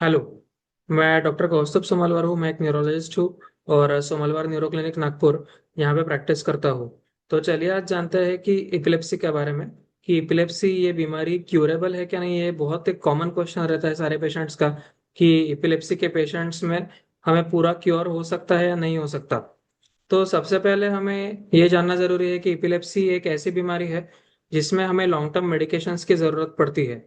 Hello. मैं doctor कौस्तुभ सोमलवार हूँ। मैं एक न्यूरोलॉजिस्ट हूँ और सोमलवार न्यूरो क्लिनिक नागपुर यहाँ पे प्रैक्टिस करता हूँ। तो चलिए आज जानते हैं कि इपिलेप्सी के बारे में, कि इपिलेप्सी ये बीमारी क्यूरेबल है क्या नहीं। ये बहुत एक कॉमन क्वेश्चन रहता है सारे पेशेंट्स का, कि इपिलेप्सी के पेशेंट्स में हमें पूरा क्योर हो सकता है या नहीं हो सकता। तो सबसे पहले हमें ये जानना जरूरी है कि इपिलेप्सी एक ऐसी बीमारी है जिसमें हमें लॉन्ग टर्म मेडिकेशंस की जरूरत पड़ती है।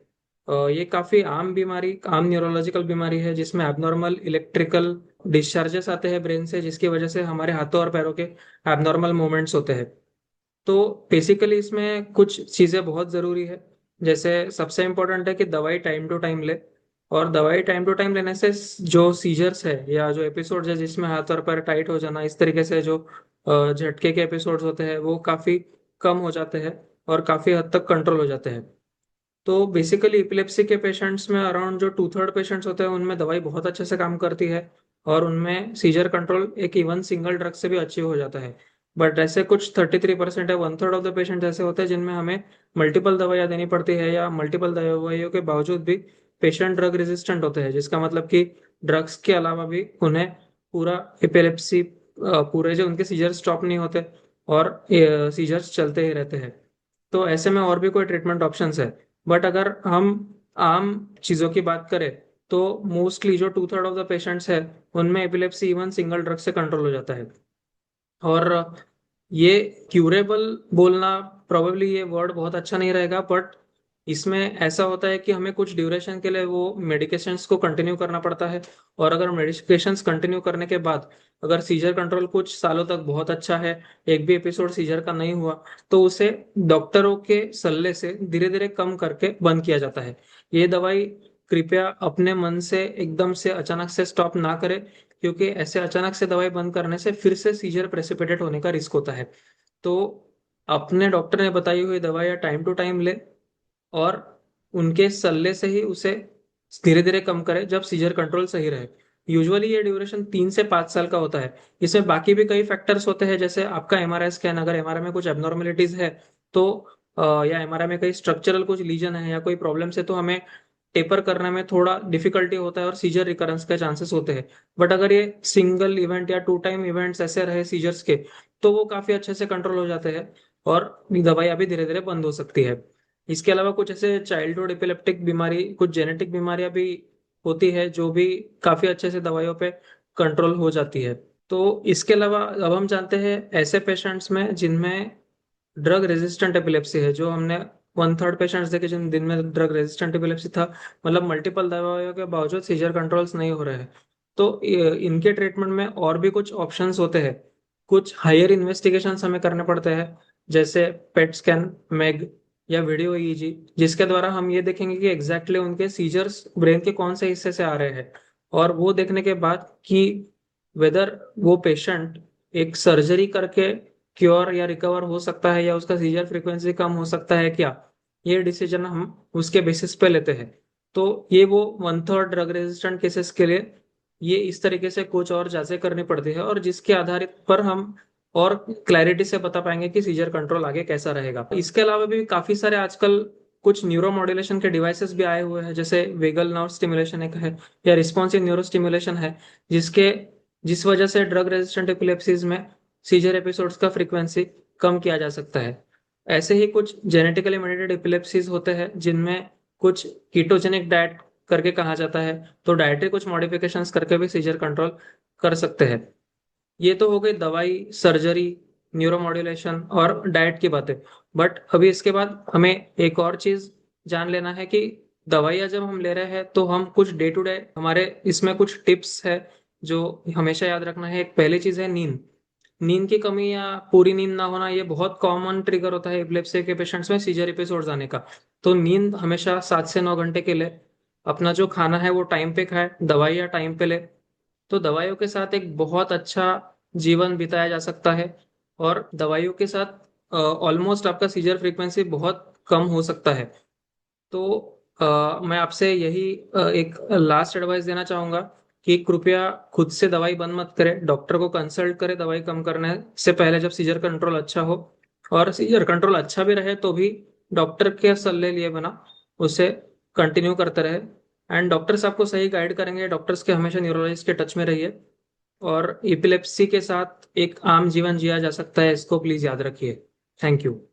ये काफी आम बीमारी, आम न्यूरोलॉजिकल बीमारी है जिसमें एबनॉर्मल इलेक्ट्रिकल डिस्चार्जेस आते हैं ब्रेन से, जिसकी वजह से हमारे हाथों और पैरों के एबनॉर्मल मूवमेंट्स होते हैं। तो बेसिकली इसमें कुछ चीजें बहुत जरूरी है। जैसे सबसे इम्पोर्टेंट है कि दवाई टाइम टू टाइम ले। और दवाई टाइम टू टाइम लेने से जो सीजर्स है या जो एपिसोड्स है जिसमें हाथ और पैर टाइट हो जाना, इस तरीके से जो झटके के एपिसोड्स होते हैं वो काफी कम हो जाते हैं और काफी हद तक कंट्रोल हो जाते हैं। तो बेसिकली इपिलेप्सी के पेशेंट्स में अराउंड जो 2/3 पेशेंट्स होते हैं उनमें दवाई बहुत अच्छे से काम करती है और उनमें सीजर कंट्रोल एक इवन सिंगल ड्रग से भी अचीव हो जाता है। बट ऐसे कुछ 33% है, 1/3 ऑफ द पेशेंट ऐसे होते हैं जिनमें हमें मल्टीपल दवाइयाँ देनी पड़ती है, या मल्टीपल दवाइयों के बावजूद भी पेशेंट ड्रग रेजिस्टेंट होते हैं, जिसका मतलब कि ड्रग्स के अलावा भी उन्हें पूरा इपिलेप्सी, पूरे जो उनके सीजर स्टॉप नहीं होते और सीजर्स चलते ही रहते हैं। तो ऐसे में और भी कोई ट्रीटमेंट ऑप्शंस है। बट अगर हम आम चीजों की बात करें तो मोस्टली जो 2/3 ऑफ द पेशेंट्स है उनमें एपिलेप्सी इवन सिंगल ड्रग से कंट्रोल हो जाता है। और ये क्यूरेबल बोलना, प्रोबेबली ये वर्ड बहुत अच्छा नहीं रहेगा, बट इसमें ऐसा होता है कि हमें कुछ ड्यूरेशन के लिए वो मेडिकेशंस को कंटिन्यू करना पड़ता है। और अगर मेडिकेशंस कंटिन्यू करने के बाद अगर सीजर कंट्रोल कुछ सालों तक बहुत अच्छा है, एक भी एपिसोड सीजर का नहीं हुआ, तो उसे डॉक्टरों के सल्ले से धीरे धीरे कम करके बंद किया जाता है। ये दवाई कृपया अपने मन से एकदम से अचानक से स्टॉप ना करें, क्योंकि ऐसे अचानक से दवाई बंद करने से फिर से सीजर प्रेसिपिटेट होने का रिस्क होता है। तो अपने डॉक्टर ने बताई हुई दवाइयाँ टाइम टू टाइम ले और उनके सल्ले से ही उसे धीरे धीरे कम करें जब सीजर कंट्रोल सही रहे। यूजुअली ये ड्यूरेशन 3 से 5 साल का होता है। इसमें बाकी भी कई फैक्टर्स होते हैं, जैसे आपका एमआरआई स्कैन, अगर एमआरआई में कुछ एबनॉर्मेलिटीज है तो या एमआरआई में कई स्ट्रक्चरल कुछ लीजन है या कोई प्रॉब्लम्स है, तो हमें टेपर करने में थोड़ा डिफिकल्टी होता है और सीजर रिकरेंस के चांसेस होते हैं। बट अगर ये सिंगल इवेंट या 2 टाइम इवेंट्स ऐसे रहे सीजर्स के, तो वो काफी अच्छे से कंट्रोल हो जाते हैं और दवाई अभी धीरे धीरे बंद हो सकती है। इसके अलावा कुछ ऐसे चाइल्डहुड एपिलेप्टिक बीमारी, कुछ जेनेटिक बीमारियां भी होती है जो भी काफी अच्छे से दवाइयों पे कंट्रोल हो जाती है। तो इसके अलावा अब हम जानते हैं ऐसे पेशेंट्स में जिनमें ड्रग रेजिस्टेंट एपिलेप्सी है, जो हमने 1/3 पेशेंट्स देखे जिन दिन में ड्रग रेजिस्टेंट एपिलेप्सी था, मतलब मल्टीपल दवाइयों के बावजूद सीजर कंट्रोल्स नहीं हो रहे हैं। तो इनके ट्रीटमेंट में और भी कुछ ऑप्शंस होते हैं। कुछ हायर इन्वेस्टिगेशंस हमें करने पड़ते हैं, जैसे पेट स्कैन, मेग या वीडियो ईईजी, जिसके द्वारा हम ये देखेंगे कि एग्जैक्टली उनके सीजर्स ब्रेन के कौन से हिस्से से आ रहे हैं। और वो देखने के बाद कि वेदर वो पेशेंट एक सर्जरी करके क्योर या रिकवर हो सकता है या उसका सीजर फ्रीक्वेंसी कम हो सकता है क्या, ये डिसीजन हम उसके बेसिस पे लेते हैं। तो ये वो 1/3 ड्रग रेजिस्टेंट केसेस के लिए ये इस तरीके से कुछ और जांचें करनी पड़ती है, और जिसके आधारित पर हम और क्लैरिटी से बता पाएंगे कि सीजर कंट्रोल आगे कैसा रहेगा। इसके अलावा भी काफी सारे आजकल कुछ न्यूरो मॉड्यूलेशन के डिवाइसेस भी आए हुए हैं, जैसे वेगल नर्व स्टिमुलेशन एक है, या रिस्पॉन्सिव न्यूरो स्टिमुलेशन है, जिसके जिस वजह से ड्रग रेजिस्टेंट एपिलेप्सीज में सीजर एपिसोड्स का फ्रीक्वेंसी कम किया जा सकता है। ऐसे ही कुछ जेनेटिकली मेडिटेड एपिलेप्सीज होते हैं जिनमें कुछ कीटोजेनिक डाइट करके कहा जाता है, तो डाइटरी कुछ मॉडिफिकेशंस करके भी सीजर कंट्रोल कर सकते हैं। ये तो हो गई दवाई, सर्जरी, न्यूरोमॉड्यूलेशन और डाइट की बातें। बट अभी इसके बाद हमें एक और चीज जान लेना है कि दवाइयाँ जब हम ले रहे हैं तो हम कुछ डे टू डे हमारे इसमें कुछ टिप्स है जो हमेशा याद रखना है। एक पहली चीज है नींद। नींद की कमी या पूरी नींद ना होना, ये बहुत कॉमन ट्रिगर होता है एपिलेप्सी के पेशेंट्स में सीजर एपिसोड्स आने का। तो नींद हमेशा 7 से 9 घंटे के लिए। अपना जो खाना है वो टाइम पे खाए, दवाइयाँ टाइम पे ले। तो दवाइयों के साथ एक बहुत अच्छा जीवन बिताया जा सकता है, और दवाइयों के साथ ऑलमोस्ट आपका सीजर फ्रीक्वेंसी बहुत कम हो सकता है। तो मैं आपसे यही एक लास्ट एडवाइस देना चाहूंगा कि कृपया खुद से दवाई बंद मत करें, डॉक्टर को कंसल्ट करें दवाई कम करने से पहले जब सीजर कंट्रोल अच्छा हो। और सीजर कंट्रोल अच्छा भी रहे तो भी डॉक्टर के सल्ले लिए बिना उसे कंटिन्यू करते रहे। एंड डॉक्टर्स आपको सही गाइड करेंगे। डॉक्टर्स के हमेशा न्यूरोलॉजिस्ट के टच में रहिए। और इपिलेप्सी के साथ एक आम जीवन जिया जा सकता है, इसको प्लीज याद रखिए। Thank you.